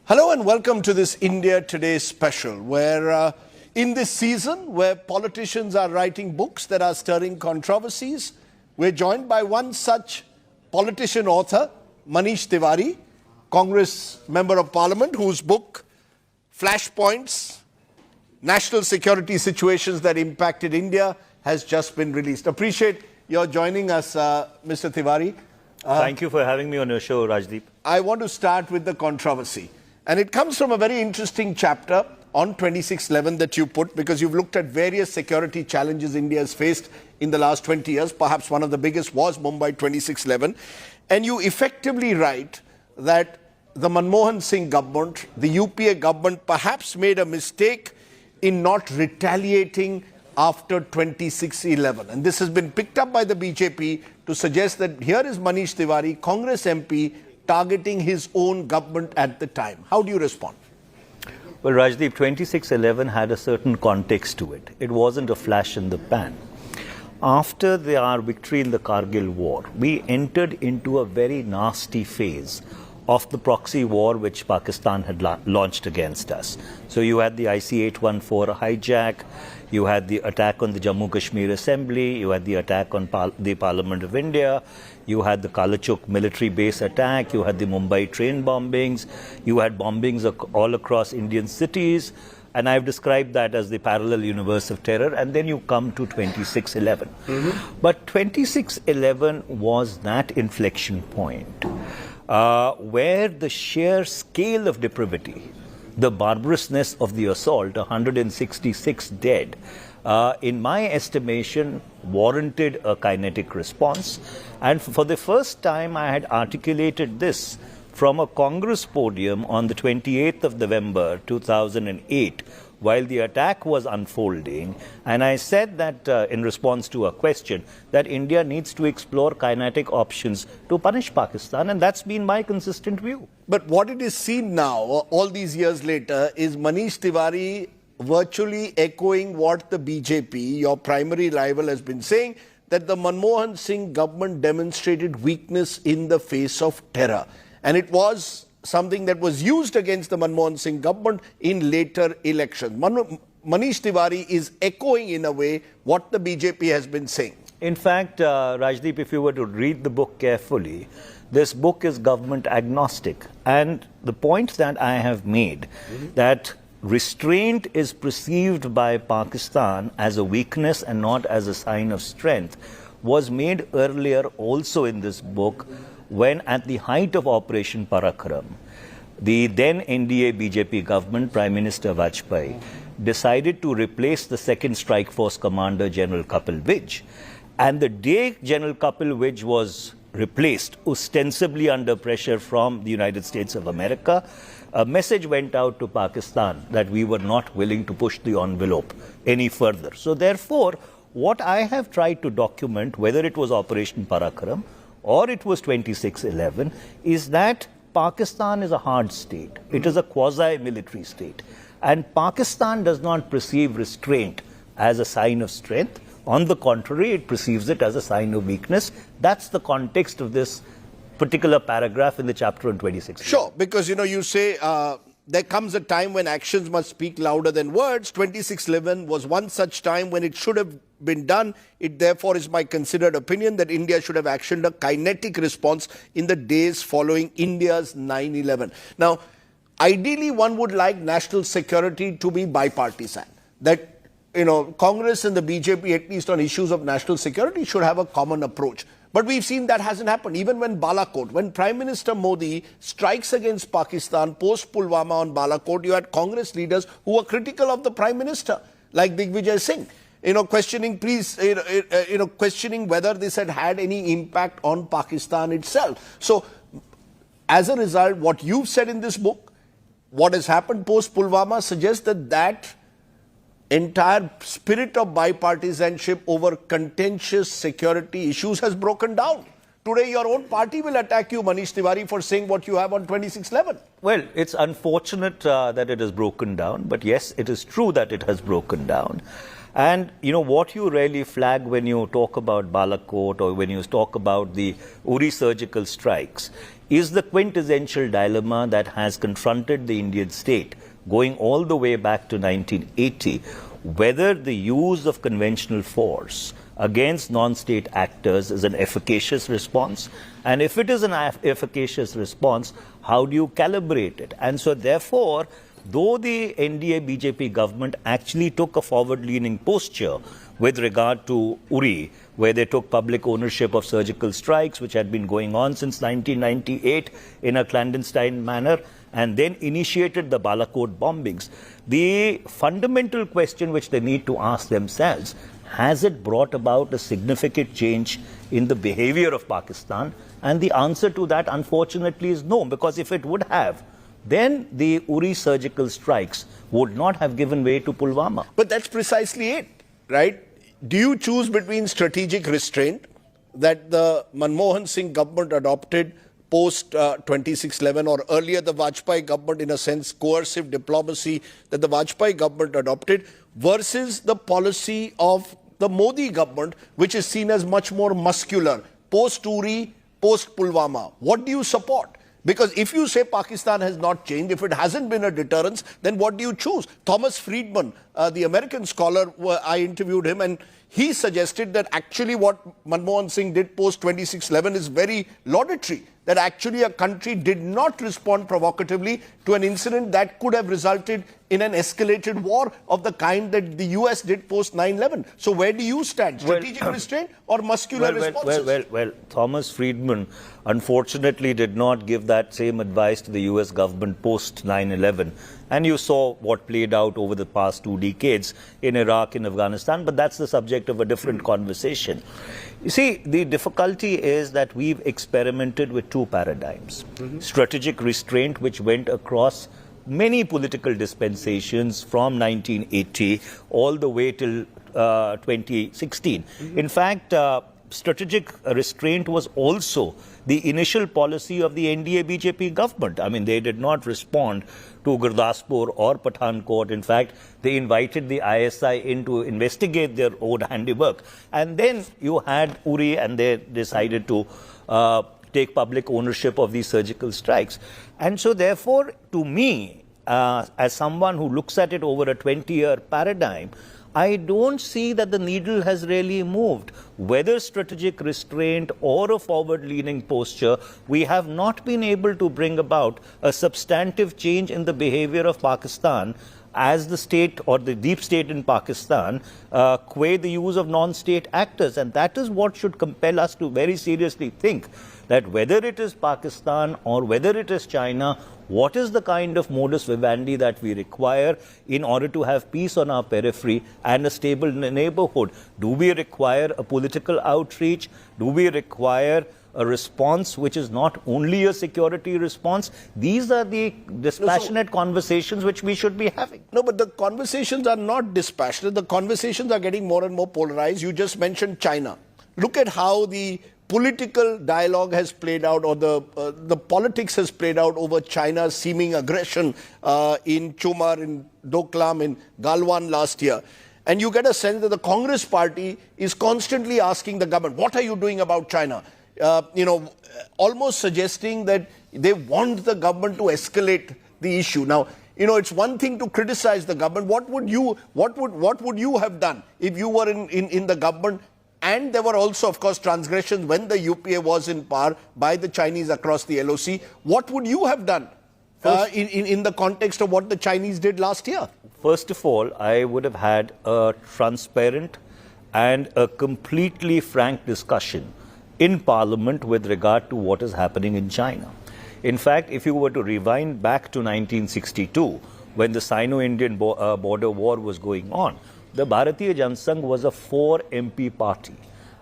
Hello and welcome to this India Today special, where in this season, where politicians are writing books that are stirring controversies, we're joined by one such politician author, Manish Tiwari, Congress Member of Parliament, whose book, Flashpoints, National Security Situations that Impacted India, has just been released. Appreciate your joining us, Mr. Tiwari. Thank you for having me on your show, Rajdeep. I want to start with the controversy. And it comes from a very interesting chapter on 2611 that you put, because you've looked at various security challenges India has faced in the last 20 years. Perhaps one of the biggest was Mumbai 2611. And you effectively write that the Manmohan Singh government, the UPA government, perhaps made a mistake in not retaliating after 2611. And this has been picked up by the BJP to suggest that here is Manish Tiwari, Congress MP, targeting his own government at the time. How do you respond? Well, Rajdeep, 2611 had a certain context to it. It wasn't a flash in the pan. After our victory in the Kargil war, we entered into a very nasty phase of the proxy war which Pakistan had launched against us. So you had the IC-814 hijack, you had the attack on the Jammu Kashmir Assembly, you had the attack on the Parliament of India, you had the Kalachuk military base attack, you had the Mumbai train bombings, you had bombings all across Indian cities, and I've described that as the parallel universe of terror, and then you come to 2611. But 2611 was that inflection point where the sheer scale of depravity, the barbarousness of the assault, 166 dead, in my estimation, warranted a kinetic response. And for the first time, I had articulated this from a Congress podium on the 28th of November 2008, while the attack was unfolding, and I said that in response to a question, that India needs to explore kinetic options to punish Pakistan, and that's been my consistent view. But what it is seen now, all these years later, is Manish Tiwari virtually echoing what the BJP, your primary rival, has been saying, that the Manmohan Singh government demonstrated weakness in the face of terror. And it was something that was used against the Manmohan Singh government in later elections. Manish Tiwari is echoing, in a way, what the BJP has been saying. In fact, Rajdeep, if you were to read the book carefully, this book is government agnostic. And the point that I have made, that restraint is perceived by Pakistan as a weakness and not as a sign of strength, was made earlier also in this book, when at the height of Operation Parakram, the then NDA BJP government, Prime Minister Vajpayee, decided to replace the second strike force commander, General Kapil Vij. And the day General Kapil Vij was replaced, ostensibly under pressure from the United States of America, a message went out to Pakistan that we were not willing to push the envelope any further. So therefore, what I have tried to document, whether it was Operation Parakram or it was 2611, is that Pakistan is a hard state. It is a quasi-military state. And Pakistan does not perceive restraint as a sign of strength. On the contrary, it perceives it as a sign of weakness. That's the context of this particular paragraph in the chapter on 2611. Sure, because, you say there comes a time when actions must speak louder than words. 2611 was one such time when it should have been done. It therefore is my considered opinion that India should have actioned a kinetic response in the days following India's 9/11. Now, ideally, one would like national security to be bipartisan. That, Congress and the BJP, at least on issues of national security, should have a common approach. But we've seen that hasn't happened. Even when Balakot, when Prime Minister Modi strikes against Pakistan post Pulwama on Balakot, you had Congress leaders who were critical of the Prime Minister, like Digvijay Singh, questioning whether this had any impact on Pakistan itself. So, as a result, what you've said in this book, what has happened post Pulwama, suggests that entire spirit of bipartisanship over contentious security issues has broken down. Today, your own party will attack you, Manish Tiwari, for saying what you have on 2611. Well, it's unfortunate that it has broken down, but yes, it is true that it has broken down. And you know what you really flag when you talk about Balakot or when you talk about the Uri surgical strikes is the quintessential dilemma that has confronted the Indian state going all the way back to 1980, whether the use of conventional force against non-state actors is an efficacious response. And if it is an efficacious response, how do you calibrate it? And so therefore, though the NDA BJP government actually took a forward-leaning posture with regard to Uri, where they took public ownership of surgical strikes, which had been going on since 1998 in a clandestine manner, and then initiated the Balakot bombings, the fundamental question which they need to ask themselves, has it brought about a significant change in the behavior of Pakistan? And the answer to that, unfortunately, is no, because if it would have, then the Uri surgical strikes would not have given way to Pulwama. But that's precisely it, right? Do you choose between strategic restraint that the Manmohan Singh government adopted post 2611 or earlier the Vajpayee government, in a sense, coercive diplomacy that the Vajpayee government adopted, versus the policy of the Modi government, which is seen as much more muscular, post-Uri, post-Pulwama? What do you support? Because if you say Pakistan has not changed, if it hasn't been a deterrence, then what do you choose? Thomas Friedman, the American scholar, I interviewed him, and he suggested that actually what Manmohan Singh did post 2611 is very laudatory. That actually a country did not respond provocatively to an incident that could have resulted in an escalated war of the kind that the US did post 9/11. So where do you stand? Strategic restraint or muscular responses? Well, Thomas Friedman unfortunately did not give that same advice to the US government post 9/11. And you saw what played out over the past 2 decades in Iraq and Afghanistan, but that's the subject of a different conversation. You see, the difficulty is that we've experimented with 2 paradigms. Strategic restraint, which went across many political dispensations from 1980 all the way till 2016. In fact, strategic restraint was also the initial policy of the NDA BJP government. I mean, they did not respond to Gurdaspur or Pathankot. In fact, they invited the ISI in to investigate their own handiwork. And then you had Uri, and they decided to take public ownership of these surgical strikes. And so therefore, to me, as someone who looks at it over a 20-year paradigm, I don't see that the needle has really moved. Whether strategic restraint or a forward-leaning posture, we have not been able to bring about a substantive change in the behavior of Pakistan as the state or the deep state in Pakistan qua the use of non-state actors. And that is what should compel us to very seriously think that whether it is Pakistan or whether it is China, what is the kind of modus vivendi that we require in order to have peace on our periphery and a stable neighborhood? Do we require a political outreach? Do we require a response which is not only a security response? These are the dispassionate conversations which we should be having. No, but the conversations are not dispassionate. The conversations are getting more and more polarized. You just mentioned China. Look at how the political dialogue has played out, or the politics has played out over China's seeming aggression in Chumar, in Doklam, in Galwan last year. And you get a sense that the Congress party is constantly asking the government, what are you doing about China? Almost suggesting that they want the government to escalate the issue. Now, it's one thing to criticize the government. What would you have done if you were in the government? And there were also, of course, transgressions when the UPA was in power by the Chinese across the LOC. What would you have done in the context of what the Chinese did last year? First of all, I would have had a transparent and a completely frank discussion in Parliament with regard to what is happening in China. In fact, if you were to rewind back to 1962, when the Sino-Indian border war was going on, the Bharatiya Janasangh was a 4 MP party.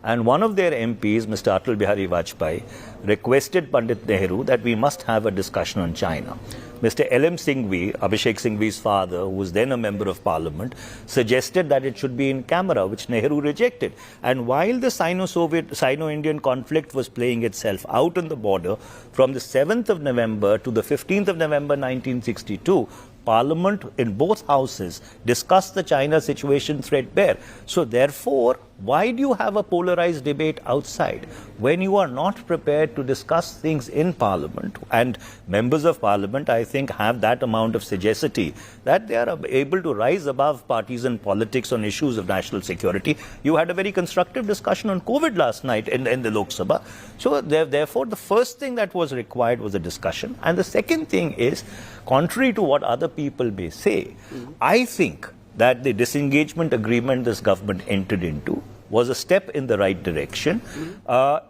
And one of their MPs, Mr. Atal Bihari Vajpayee, requested Pandit Nehru that we must have a discussion on China. Mr. L.M. Singhvi, Abhishek Singhvi's father, who was then a member of parliament, suggested that it should be in camera, which Nehru rejected. And while the Sino-Indian conflict was playing itself out on the border, from the 7th of November to the 15th of November 1962, Parliament in both houses discussed the China situation threadbare. So therefore, why do you have a polarized debate outside when you are not prepared to discuss things in Parliament? And members of Parliament, I think, have that amount of sagacity that they are able to rise above partisan politics on issues of national security. You had a very constructive discussion on COVID last night in the Lok Sabha. So therefore, the first thing that was required was a discussion. And the second thing is, contrary to what other people may say, I think that the disengagement agreement this government entered into was a step in the right direction.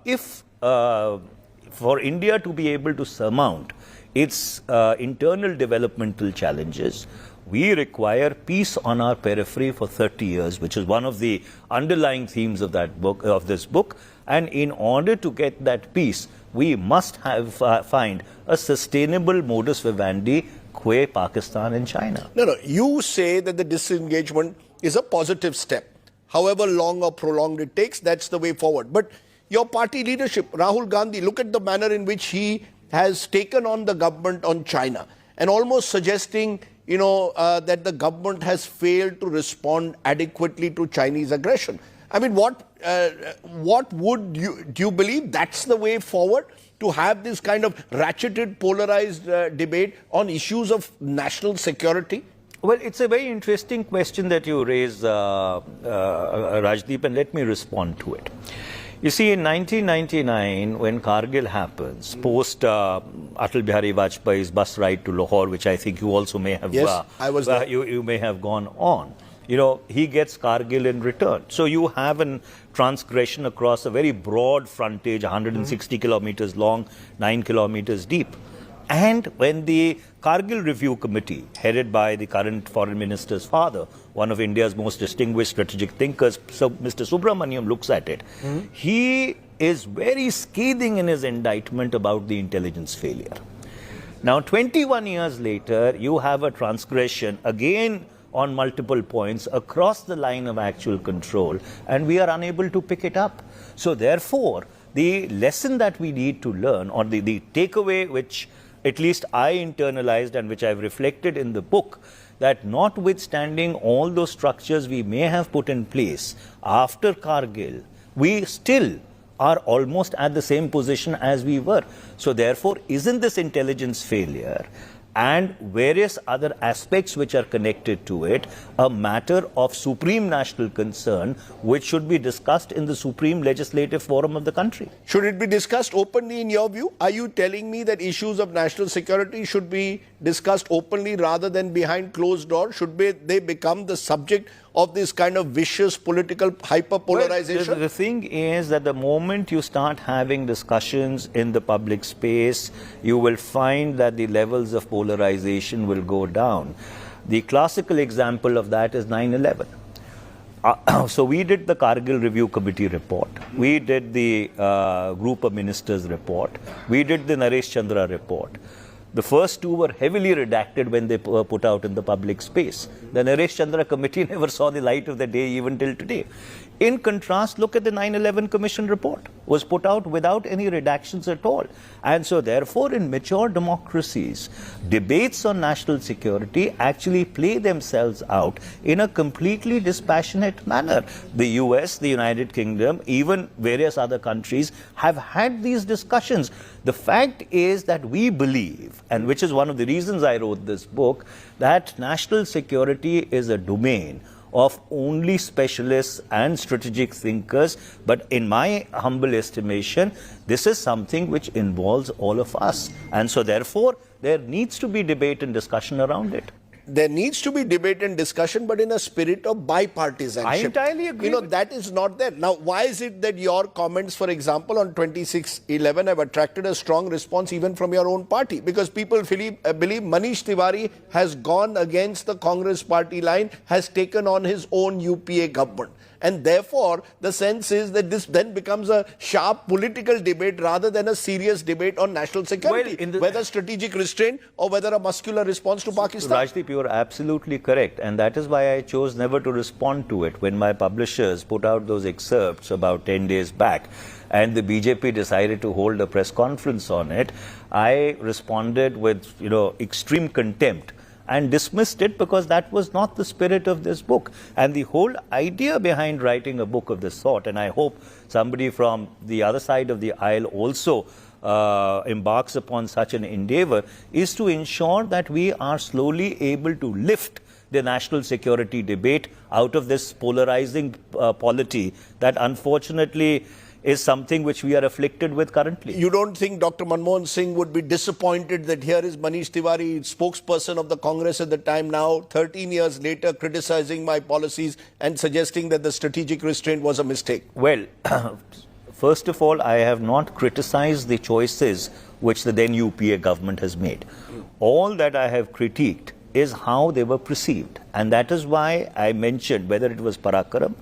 If for India to be able to surmount its internal developmental challenges, we require peace on our periphery for 30 years, which is one of the underlying themes of that book, of this book. And in order to get that peace, we must have find a sustainable modus vivendi qua Pakistan and China. No, you say that the disengagement is a positive step. However long or prolonged it takes, that's the way forward. But your party leadership, Rahul Gandhi, look at the manner in which he has taken on the government on China and almost suggesting, that the government has failed to respond adequately to Chinese aggression. I mean, what would do you believe that's the way forward, to have this kind of ratcheted, polarized debate on issues of national security? Well, it's a very interesting question that you raise, Rajdeep, and let me respond to it. You see, in 1999, when Kargil happens, post Atal Bihari Vajpayee's bus ride to Lahore, which I think you also may have, yes, I was there. You may have gone on. He gets Kargil in return. So you have a transgression across a very broad frontage, 160 kilometers long, 9 kilometers deep. And when the Kargil Review Committee, headed by the current Foreign Minister's father, one of India's most distinguished strategic thinkers, so Mr. Subramaniam, looks at it, he is very scathing in his indictment about the intelligence failure. Now, 21 years later, you have a transgression again on multiple points across the line of actual control, and we are unable to pick it up. So therefore, the lesson that we need to learn, or the takeaway which at least I internalized and which I've reflected in the book, that notwithstanding all those structures we may have put in place after Kargil, we still are almost at the same position as we were. So therefore, isn't this intelligence failure and various other aspects which are connected to it a matter of supreme national concern, which should be discussed in the supreme legislative forum of the country? Should it be discussed openly in your view? Are you telling me that issues of national security should be discussed openly rather than behind closed doors? Should they become the subject of this kind of vicious political hyperpolarization? Well, the thing is that the moment you start having discussions in the public space, you will find that the levels of polarization will go down. The classical example of that is 9/11. So we did the Kargil Review Committee report. We did the Group of Ministers report. We did the Naresh Chandra report. The first two were heavily redacted when they were put out in the public space. The Naresh Chandra committee never saw the light of the day even till today. In contrast, look at the 9/11 Commission report. It was put out without any redactions at all. And so therefore, in mature democracies, debates on national security actually play themselves out in a completely dispassionate manner. The US, the United Kingdom, even various other countries have had these discussions. The fact is that we believe, and which is one of the reasons I wrote this book, that national security is a domain of only specialists and strategic thinkers. But in my humble estimation, this is something which involves all of us. And so therefore, there needs to be debate and discussion around it. There needs to be debate and discussion, but in a spirit of bipartisanship. I entirely agree. That is not there. Now, why is it that your comments, for example, on 26/11 have attracted a strong response even from your own party? Because people believe Manish Tiwari has gone against the Congress party line, has taken on his own UPA government. And therefore, the sense is that this then becomes a sharp political debate rather than a serious debate on national security, whether strategic restraint or whether a muscular response to Pakistan. Rajdeep, you are absolutely correct. And that is why I chose never to respond to it. When my publishers put out those excerpts about 10 days back, and the BJP decided to hold a press conference on it, I responded with, extreme contempt and dismissed it because that was not the spirit of this book. And the whole idea behind writing a book of this sort, and I hope somebody from the other side of the aisle also embarks upon such an endeavor, is to ensure that we are slowly able to lift the national security debate out of this polarizing polity that unfortunately is something which we are afflicted with currently. You don't think Dr. Manmohan Singh would be disappointed that here is Manish Tiwari, spokesperson of the Congress at the time now, 13 years later, criticizing my policies and suggesting that the strategic restraint was a mistake? Well, first of all, I have not criticized the choices which the then UPA government has made. All that I have critiqued is how they were perceived. And that is why I mentioned whether it was Parakaram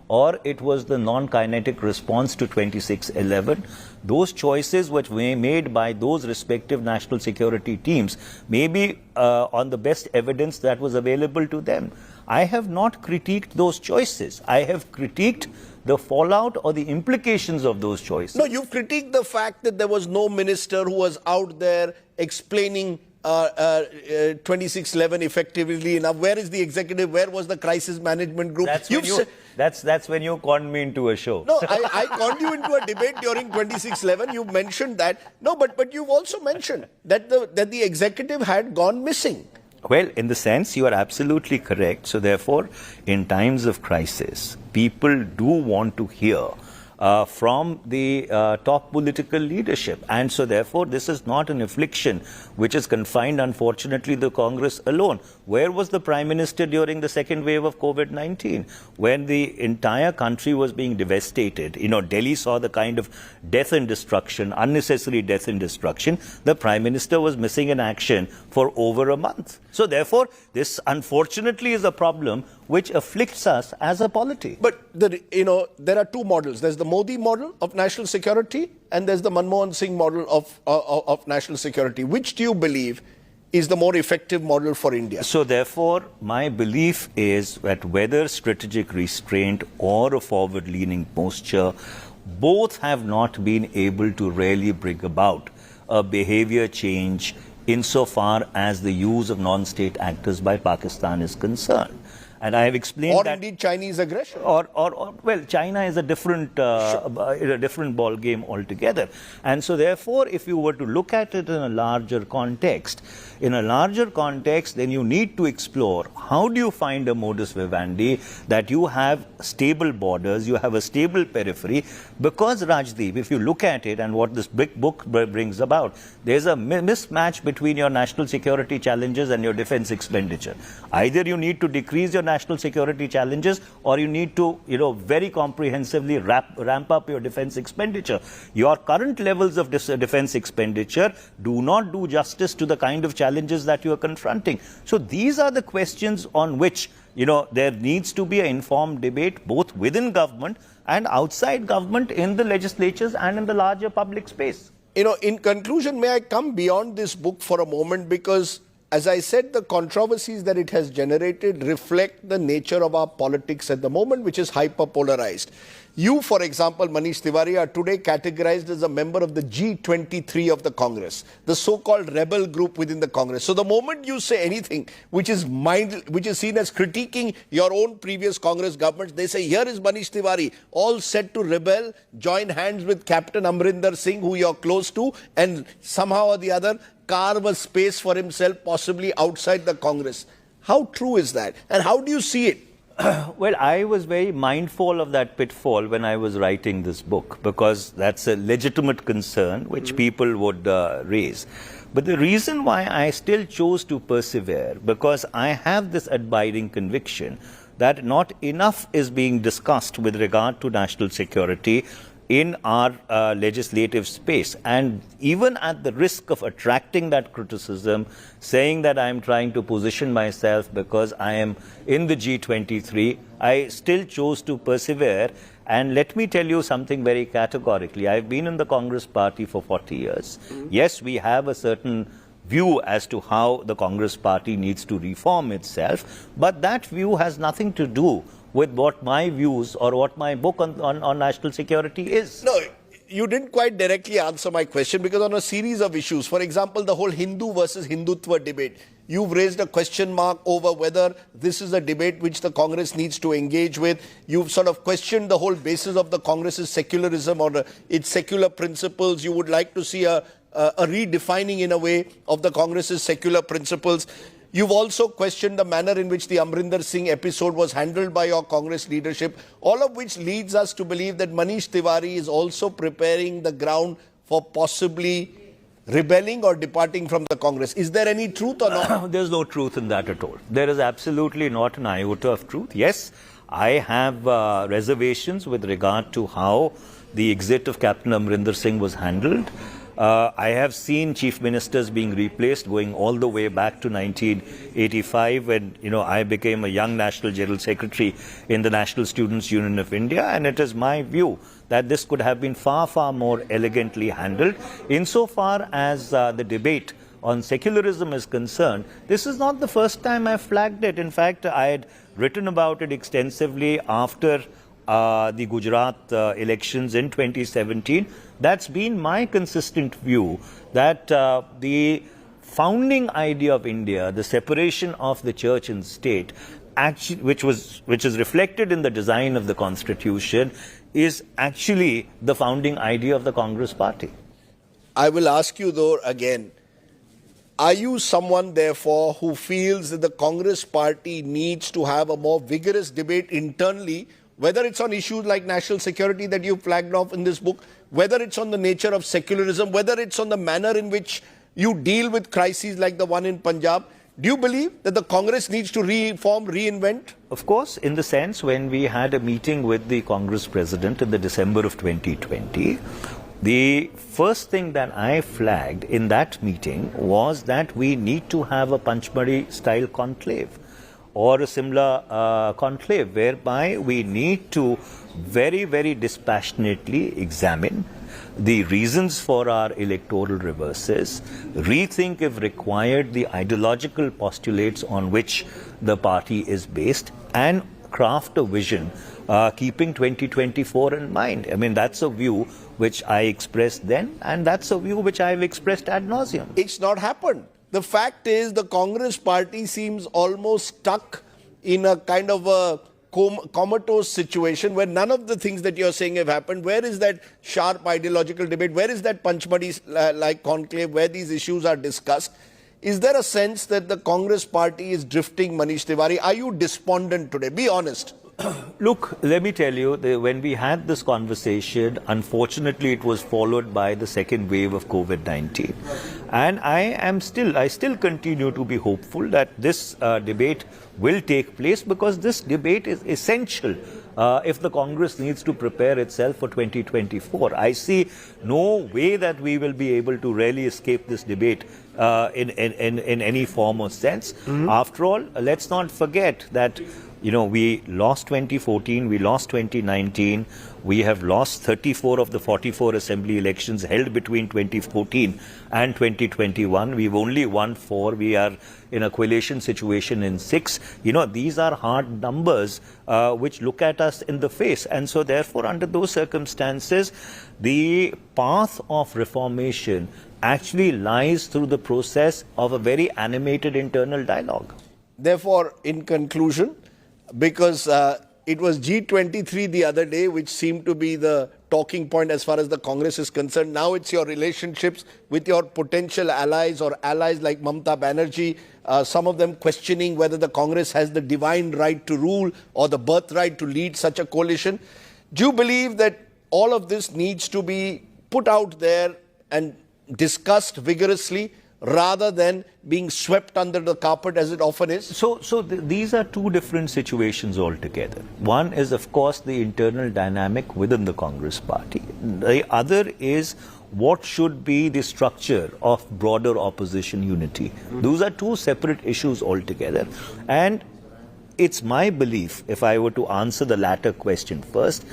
or it was the non-kinetic response to 2611, those choices which were made by those respective national security teams may be on the best evidence that was available to them. I have not critiqued those choices. I have critiqued the fallout or the implications of those choices. No, you've critiqued the fact that there was no minister who was out there explaining 2611 effectively enough. Where is the executive? Where was the crisis management group? That's when you conned me into a show. No, I conned you into a debate during 2611. You mentioned that. No, but you've also mentioned that the executive had gone missing. Well, in the sense, you are absolutely correct. So therefore, in times of crisis, people do want to hear from the top political leadership. And so therefore, this is not an affliction which is confined, unfortunately, the Congress alone. Where was the Prime Minister during the second wave of COVID-19? When the entire country was being devastated, Delhi saw the kind of death and destruction, unnecessary death and destruction. The Prime Minister was missing in action for over a month. So therefore, this unfortunately is a problem which afflicts us as a polity. But there are two models. There's the Modi model of national security and there's the Manmohan Singh model of national security. Which do you believe is the more effective model for India? So therefore, my belief is that whether strategic restraint or a forward-leaning posture, both have not been able to really bring about a behavior change insofar as the use of non-state actors by Pakistan is concerned. And I have explained or that, indeed Chinese aggression. Well, China is a different ball game altogether. And so therefore, if you were to look at it in a larger context, then you need to explore how do you find a modus vivendi that you have stable borders, you have a stable periphery. Because Rajdeep, if you look at it and what this big book brings about, there's a mismatch between your national security challenges and your defense expenditure. Either you need to decrease your national security challenges or you need to, very comprehensively ramp up your defense expenditure. Your current levels of defense expenditure do not do justice to the kind of challenges that you are confronting. So these are the questions on which, there needs to be an informed debate both within government and outside government in the legislatures and in the larger public space. In conclusion, may I come beyond this book for a moment, because as I said, the controversies that it has generated reflect the nature of our politics at the moment, which is hyper-polarized. You, for example, Manish Tiwari, are today categorized as a member of the G23 of the Congress, the so-called rebel group within the Congress. So the moment you say anything which is seen as critiquing your own previous Congress governments, they say, here is Manish Tiwari, all set to rebel, join hands with Captain Amrinder Singh, who you're close to, and somehow or the other carve a space for himself, possibly outside the Congress. How true is that? And how do you see it? Well, I was very mindful of that pitfall when I was writing this book, because that's a legitimate concern which people would raise. But the reason why I still chose to persevere, because I have this abiding conviction that not enough is being discussed with regard to national security in our legislative space. And even at the risk of attracting that criticism, saying that I am trying to position myself because I am in the G23, I still chose to persevere. And let me tell you something very categorically. I've been in the Congress party for 40 years. Yes, we have a certain view as to how the Congress party needs to reform itself, but that view has nothing to do with what my views or what my book on national security is. No, you didn't quite directly answer my question, because on a series of issues, for example, the whole Hindu versus Hindutva debate, You've raised a question mark over whether this is a debate which the Congress needs to engage with. You've sort of questioned the whole basis of the Congress's secularism or its secular principles. You would like to see a redefining in a way of the Congress's secular principles. You've also questioned the manner in which the Amrinder Singh episode was handled by your Congress leadership, all of which leads us to believe that Manish Tiwari is also preparing the ground for possibly rebelling or departing from the Congress. Is there any truth or not? There's no truth in that at all. There is absolutely not an iota of truth. Yes, I have reservations with regard to how the exit of Captain Amrinder Singh was handled. I have seen chief ministers being replaced going all the way back to 1985 when, I became a young National General Secretary in the National Students' Union of India, and it is my view that this could have been far, far more elegantly handled. Insofar as the debate on secularism is concerned, this is not the first time I've flagged it. In fact, I had written about it extensively after the Gujarat elections in 2017. That's been my consistent view that the founding idea of India, the separation of the church and state, actually, which is reflected in the design of the constitution, is actually the founding idea of the Congress party. I will ask you though again, are you someone therefore who feels that the Congress party needs to have a more vigorous debate internally, whether it's on issues like national security that you flagged off in this book, whether it's on the nature of secularism, whether it's on the manner in which you deal with crises like the one in Punjab? Do you believe that the Congress needs to reform, reinvent? Of course, in the sense when we had a meeting with the Congress president in the December of 2020, the first thing that I flagged in that meeting was that we need to have a Panchmari style conclave or a similar conclave whereby we need to very, very dispassionately examine the reasons for our electoral reverses, rethink if required the ideological postulates on which the party is based, and craft a vision keeping 2024 in mind. I mean, that's a view which I expressed then, and that's a view which I've expressed ad nauseum. It's not happened. The fact is the Congress party seems almost stuck in a kind of a comatose situation where none of the things that you're saying have happened. Where is that sharp ideological debate? Where is that Panchmari-like conclave where these issues are discussed? Is there a sense that the Congress party is drifting, Manish Tiwari? Are you despondent today? Be honest. Look, let me tell you, when we had this conversation, unfortunately it was followed by the second wave of COVID-19. And I still continue to be hopeful that this debate will take place, because this debate is essential if the Congress needs to prepare itself for 2024. I see no way that we will be able to really escape this debate in any form or sense. After all, let's not forget that we lost 2014, we lost 2019, we have lost 34 of the 44 assembly elections held between 2014 and 2021. We've only won 4. We are in a coalition situation in 6. These are hard numbers which look at us in the face. And so therefore, under those circumstances, the path of reformation actually lies through the process of a very animated internal dialogue. Therefore, in conclusion, because it was G23 the other day which seemed to be the talking point as far as the Congress is concerned. Now it's your relationships with your potential allies or allies like Mamata Banerjee, some of them questioning whether the Congress has the divine right to rule or the birthright to lead such a coalition. Do you believe that all of this needs to be put out there and discussed vigorously, rather than being swept under the carpet as it often is? So these are two different situations altogether. One is, of course, the internal dynamic within the Congress party. The other is what should be the structure of broader opposition unity. Those are two separate issues altogether. And it's my belief, if I were to answer the latter question first,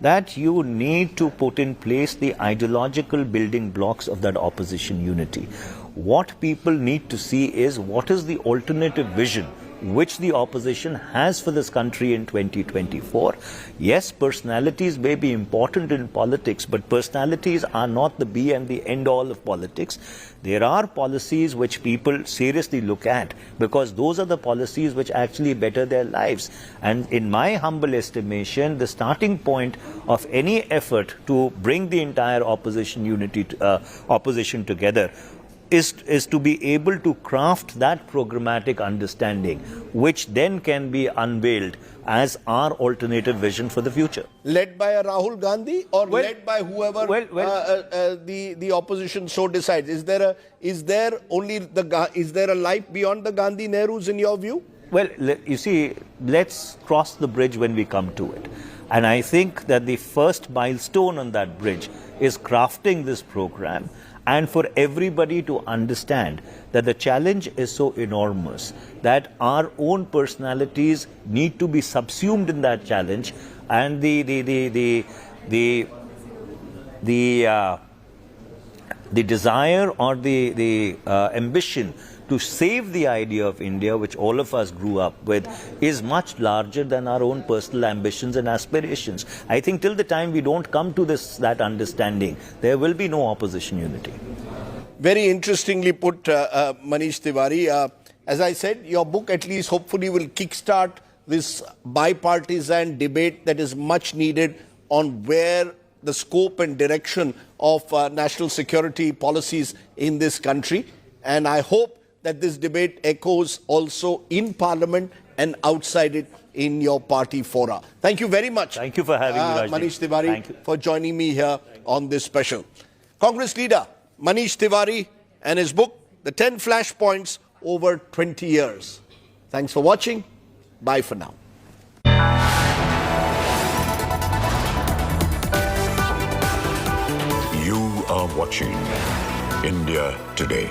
that you need to put in place the ideological building blocks of that opposition unity. What people need to see is what is the alternative vision which the opposition has for this country in 2024. Yes, personalities may be important in politics, but personalities are not the be and the end all of politics. There are policies which people seriously look at because those are the policies which actually better their lives. And in my humble estimation, the starting point of any effort to bring the entire opposition together is to be able to craft that programmatic understanding, which then can be unveiled as our alternative vision for the future. Led by a Rahul Gandhi or Well- led by whoever well- the opposition so decides? Is there a life beyond the Gandhi Nehrus in your view? Well, you see, let's cross the bridge when we come to it. And I think that the first milestone on that bridge is crafting this program and for everybody to understand that the challenge is so enormous that our own personalities need to be subsumed in that challenge, and the desire or the ambition to save the idea of India, which all of us grew up with, is much larger than our own personal ambitions and aspirations. I think till the time we don't come to that understanding, there will be no opposition unity. Very interestingly put, Manish Tiwari. As I said, your book at least hopefully will kickstart this bipartisan debate that is much needed on where the scope and direction of national security policies in this country. And I hope that this debate echoes also in Parliament and outside it in your party fora. Thank you very much. Thank you for having me, Rajdeep. Manish Tiwari, Thank you. for joining me here on this special. Congress leader Manish Tiwari and his book, The 10 Flashpoints Over 20 Years. Thanks for watching. Bye for now. You are watching India Today.